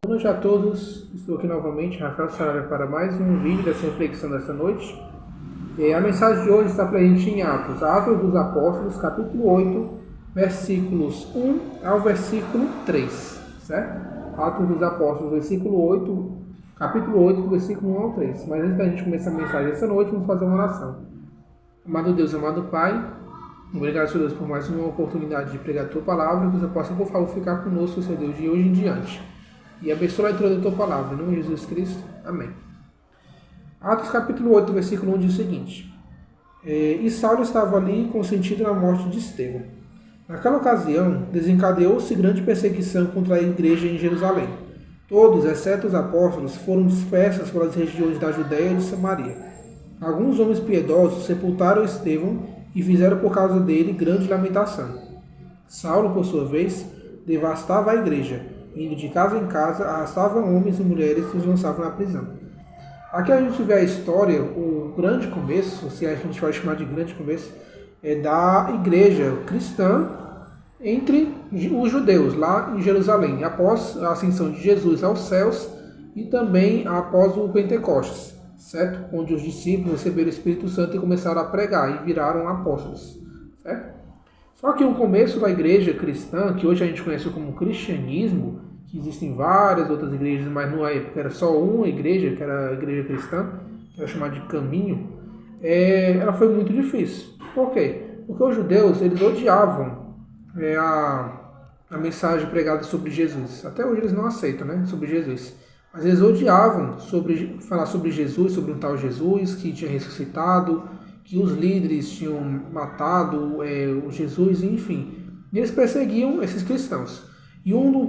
Boa noite a todos, estou aqui novamente, Rafael Saraiva, para mais um vídeo dessa reflexão desta noite. A mensagem de hoje está presente em Atos dos Apóstolos, capítulo 8, versículos 1 ao versículo 3, certo? Atos dos Apóstolos, capítulo 8, versículo 1 ao 3. Mas antes da gente começar a mensagem dessa noite, vamos fazer uma oração. Amado Deus, amado Pai, obrigado, Senhor Deus, por mais uma oportunidade de pregar a Tua Palavra, que você possa, por favor, ficar conosco, Senhor Deus, de hoje em diante. E abençoa a leitura da Tua Palavra, em nome de Jesus Cristo. Amém. Atos capítulo 8, versículo 1 diz o seguinte: E Saulo estava ali consentido na morte de Estevão. Naquela ocasião, desencadeou-se grande perseguição contra a igreja em Jerusalém. Todos, exceto os apóstolos, foram dispersos pelas regiões da Judéia e de Samaria. Alguns homens piedosos sepultaram Estevão e fizeram por causa dele grande lamentação. Saulo, por sua vez, devastava a igreja, indo de casa em casa, arrastava homens e mulheres e os lançava na prisão. Aqui a gente vê a história, o grande começo, se a gente vai chamar de grande começo, da igreja cristã entre os judeus, lá em Jerusalém, após a ascensão de Jesus aos céus e também após o Pentecostes, certo? Onde os discípulos receberam o Espírito Santo e começaram a pregar e viraram apóstolos, certo? Só que o começo da igreja cristã, que hoje a gente conhece como cristianismo, que existem várias outras igrejas, mas na época era só uma igreja, que era a igreja cristã, que era chamada de caminho, ela foi muito difícil. Por quê? Porque os judeus, eles odiavam a mensagem pregada sobre Jesus. Até hoje eles não aceitam, né, sobre Jesus. Mas eles odiavam falar sobre Jesus, sobre um tal Jesus que tinha ressuscitado, que os líderes tinham matado o Jesus, enfim. E eles perseguiam esses cristãos. E um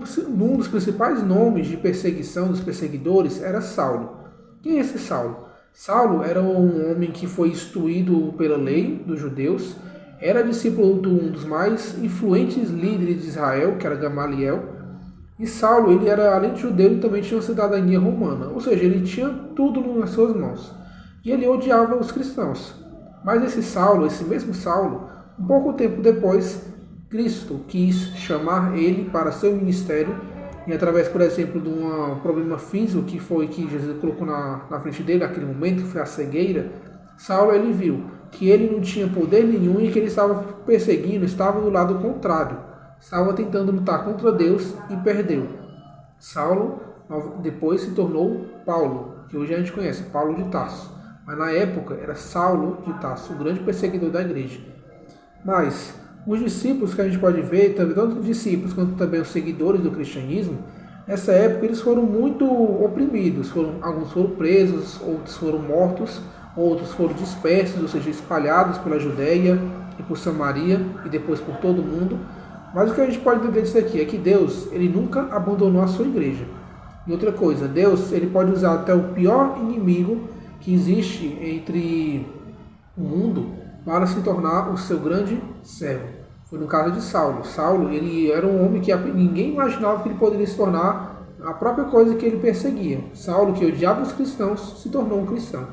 dos principais nomes de perseguição dos perseguidores era Saulo. Quem é esse Saulo? Saulo era um homem que foi instruído pela lei dos judeus, era discípulo de um dos mais influentes líderes de Israel, que era Gamaliel. E Saulo, ele era, além de judeu, ele também tinha uma cidadania romana, ou seja, ele tinha tudo nas suas mãos. E ele odiava os cristãos. Mas esse mesmo Saulo, um pouco tempo depois, Cristo quis chamar ele para seu ministério, e através, por exemplo, de um problema físico que foi que Jesus colocou na frente dele naquele momento, que foi a cegueira, Saulo, ele viu que ele não tinha poder nenhum e que ele estava perseguindo, estava do lado contrário, estava tentando lutar contra Deus e perdeu. Saulo depois se tornou Paulo, que hoje a gente conhece, Paulo de Tarso, mas na época era Saulo de Tarso, o grande perseguidor da igreja. Mas os discípulos que a gente pode ver, tanto os discípulos quanto também os seguidores do cristianismo, nessa época eles foram muito oprimidos. Alguns foram presos, outros foram mortos, outros foram dispersos, ou seja, espalhados pela Judéia e por Samaria e depois por todo o mundo. Mas o que a gente pode entender disso aqui é que Deus, ele nunca abandonou a sua igreja. E outra coisa, Deus, ele pode usar até o pior inimigo que existe entre o mundo para se tornar o seu grande servo. Foi no caso de Saulo. Saulo, ele era um homem que ninguém imaginava que ele poderia se tornar a própria coisa que ele perseguia. Saulo, que odiava os cristãos, se tornou um cristão.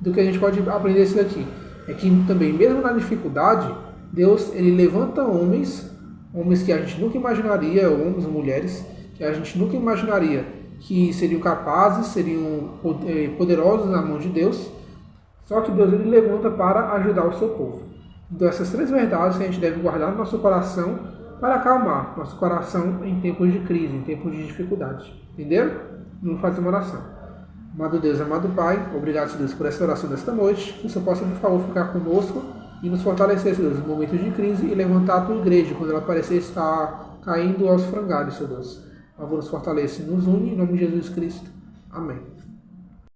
Do que a gente pode aprender isso daqui é que também, mesmo na dificuldade, Deus, ele levanta homens que a gente nunca imaginaria, homens e mulheres, que a gente nunca imaginaria que seriam capazes, seriam poderosos na mão de Deus. Só que Deus, ele levanta para ajudar o seu povo. Então essas três verdades que a gente deve guardar no nosso coração para acalmar nosso coração em tempos de crise, em tempos de dificuldade. Entenderam? Vamos fazer uma oração. Amado Deus, amado Pai, obrigado, Deus, por essa oração desta noite. Que o Senhor possa, por favor, ficar conosco e nos fortalecer, Deus, em momentos de crise e levantar a Tua igreja quando ela parecer estar caindo aos frangalhos, Senhor Deus. Por favor, nos fortalece e nos une, em nome de Jesus Cristo. Amém.